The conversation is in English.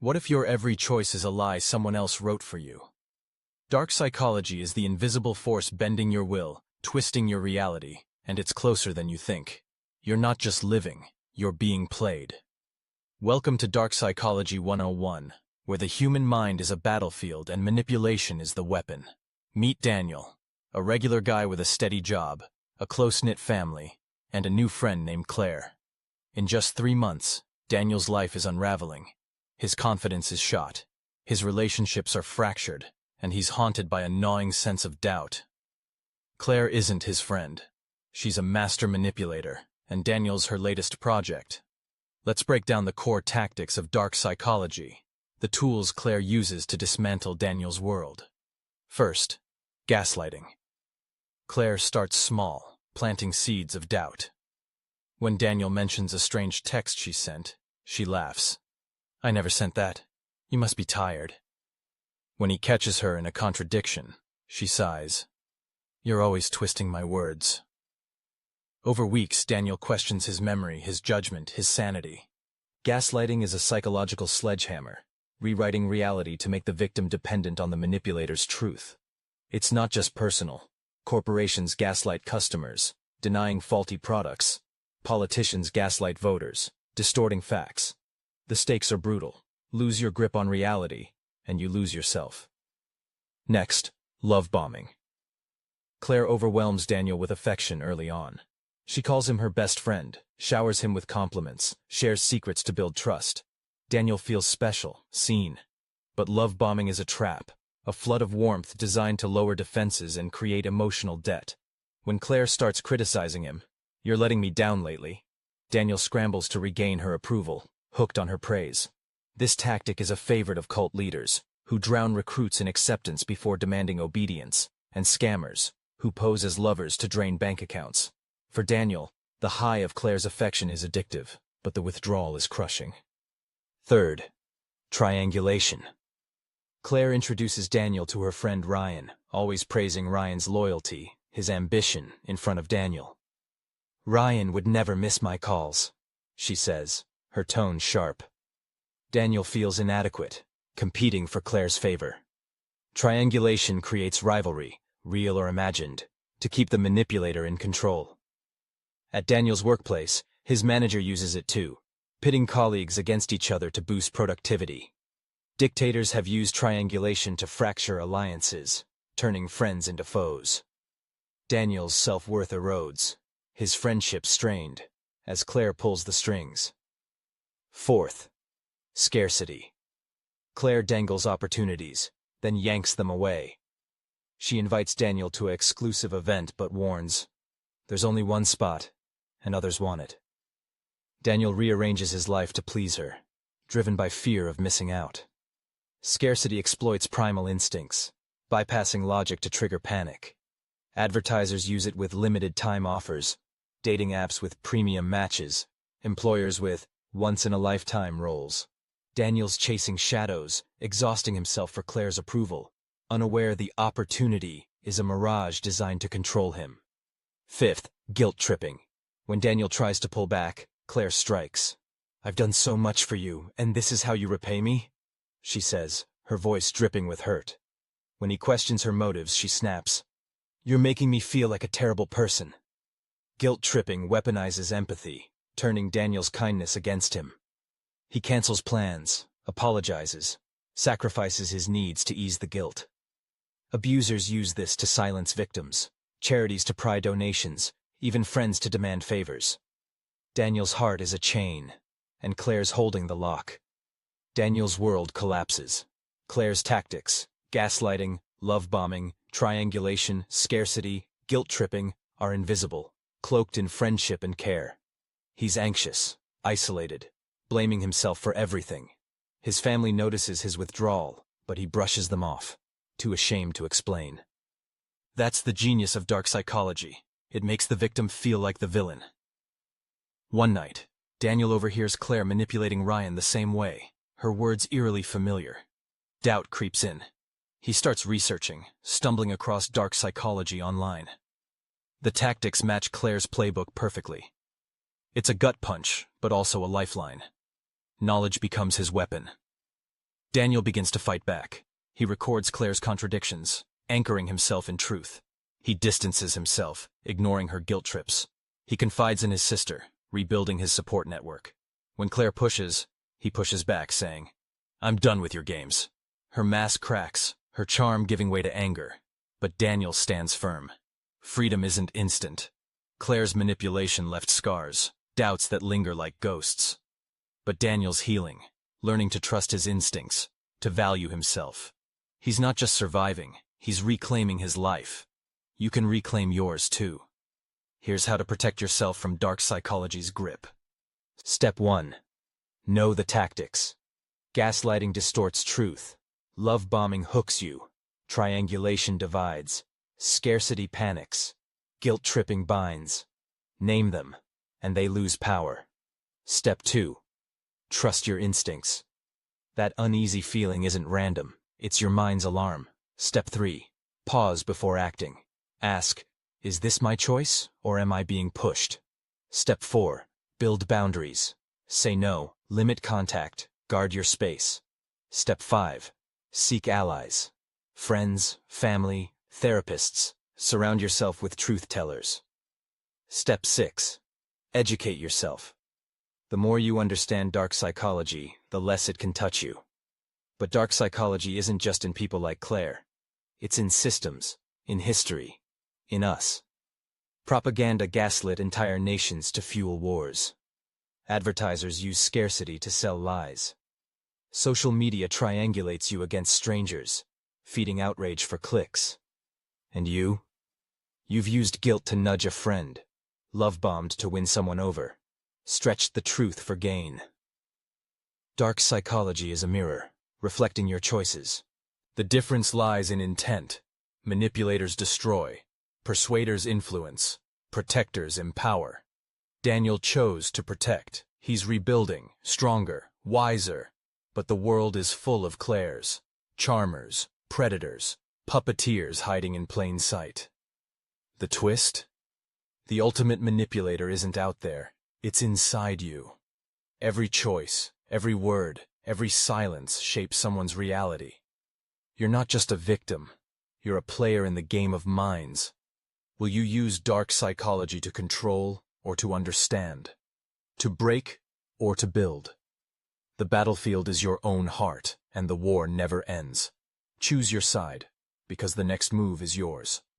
What if your every choice is a lie someone else wrote for you? Dark psychology is the invisible force bending your will, twisting your reality, and it's closer than you think. You're not just living, you're being played. Welcome to Dark Psychology 101, where the human mind is a battlefield and manipulation is the weapon. Meet Daniel, a regular guy with a steady job, a close-knit family, and a new friend named Claire. In just 3 months, Daniel's life is unraveling. His confidence is shot, his relationships are fractured, and he's haunted by a gnawing sense of doubt. Claire isn't his friend. She's a master manipulator, and Daniel's her latest project. Let's break down the core tactics of dark psychology, the tools Claire uses to dismantle Daniel's world. First, gaslighting. Claire starts small, planting seeds of doubt. When Daniel mentions a strange text she sent, she laughs. "I never sent that. You must be tired." When he catches her in a contradiction, she sighs. "You're always twisting my words." Over weeks, Daniel questions his memory, his judgment, his sanity. Gaslighting is a psychological sledgehammer, rewriting reality to make the victim dependent on the manipulator's truth. It's not just personal. Corporations gaslight customers, denying faulty products. Politicians gaslight voters, distorting facts. The stakes are brutal. Lose your grip on reality, and you lose yourself. Next, love bombing. Claire overwhelms Daniel with affection early on. She calls him her best friend, showers him with compliments, shares secrets to build trust. Daniel feels special, seen. But love bombing is a trap, a flood of warmth designed to lower defenses and create emotional debt. When Claire starts criticizing him, "You're letting me down lately," Daniel scrambles to regain her approval, hooked on her praise. This tactic is a favorite of cult leaders, who drown recruits in acceptance before demanding obedience, and scammers, who pose as lovers to drain bank accounts. For Daniel, the high of Claire's affection is addictive, but the withdrawal is crushing. Third, triangulation. Claire introduces Daniel to her friend Ryan, always praising Ryan's loyalty, his ambition, in front of Daniel. "Ryan would never miss my calls," she says, her tone sharp. Daniel feels inadequate, competing for Claire's favor. Triangulation creates rivalry, real or imagined, to keep the manipulator in control. At Daniel's workplace, his manager uses it too, pitting colleagues against each other to boost productivity. Dictators have used triangulation to fracture alliances, turning friends into foes. Daniel's self-worth erodes, his friendship strained, as Claire pulls the strings. Fourth, scarcity. Claire dangles opportunities, then yanks them away. She invites Daniel to an exclusive event but warns, "There's only one spot, and others want it." Daniel rearranges his life to please her, driven by fear of missing out. Scarcity exploits primal instincts, bypassing logic to trigger panic. Advertisers use it with limited time offers, dating apps with premium matches, employers with once-in-a-lifetime roles. Daniel's chasing shadows, exhausting himself for Claire's approval, unaware the opportunity is a mirage designed to control him. Fifth, guilt tripping. When Daniel tries to pull back, Claire strikes. "I've done so much for you, and this is how you repay me?" she says, her voice dripping with hurt. When he questions her motives, she snaps, "You're making me feel like a terrible person." Guilt tripping weaponizes empathy, turning Daniel's kindness against him. He cancels plans, apologizes, sacrifices his needs to ease the guilt. Abusers use this to silence victims, charities to pry donations, even friends to demand favors. Daniel's heart is a chain, and Claire's holding the lock. Daniel's world collapses. Claire's tactics, gaslighting, love bombing, triangulation, scarcity, guilt tripping, are invisible, cloaked in friendship and care. He's anxious, isolated, blaming himself for everything. His family notices his withdrawal, but he brushes them off, too ashamed to explain. That's the genius of dark psychology. It makes the victim feel like the villain. One night, Daniel overhears Claire manipulating Ryan the same way, her words eerily familiar. Doubt creeps in. He starts researching, stumbling across dark psychology online. The tactics match Claire's playbook perfectly. It's a gut punch, but also a lifeline. Knowledge becomes his weapon. Daniel begins to fight back. He records Claire's contradictions, anchoring himself in truth. He distances himself, ignoring her guilt trips. He confides in his sister, rebuilding his support network. When Claire pushes, he pushes back, saying, "I'm done with your games." Her mask cracks, her charm giving way to anger. But Daniel stands firm. Freedom isn't instant. Claire's manipulation left scars, doubts that linger like ghosts. But Daniel's healing, learning to trust his instincts, to value himself. He's not just surviving, he's reclaiming his life. You can reclaim yours too. Here's how to protect yourself from dark psychology's grip. Step 1. Know the tactics. Gaslighting distorts truth. Love bombing hooks you. Triangulation divides. Scarcity panics. Guilt tripping binds. Name them, and they lose power. Step 2. Trust your instincts. That uneasy feeling isn't random, it's your mind's alarm. Step 3. Pause before acting. Ask, is this my choice, or am I being pushed? Step 4. Build boundaries. Say no, limit contact, guard your space. Step 5. Seek allies. Friends, family, therapists. Surround yourself with truth tellers. Step 6. Educate yourself. The more you understand dark psychology, the less it can touch you. But dark psychology isn't just in people like Claire. It's in systems, in history, in us. Propaganda gaslit entire nations to fuel wars. Advertisers use scarcity to sell lies. Social media triangulates you against strangers, feeding outrage for clicks. And you? You've used guilt to nudge a friend, love-bombed to win someone over, stretched the truth for gain. Dark psychology is a mirror, reflecting your choices. The difference lies in intent. Manipulators destroy, persuaders influence, protectors empower. Daniel chose to protect. He's rebuilding, stronger, wiser. But the world is full of Claires, charmers, predators, puppeteers hiding in plain sight. The twist? The ultimate manipulator isn't out there. It's inside you. Every choice, every word, every silence shapes someone's reality. You're not just a victim. You're a player in the game of minds. Will you use dark psychology to control or to understand? To break or to build? The battlefield is your own heart, and the war never ends. Choose your side, because the next move is yours.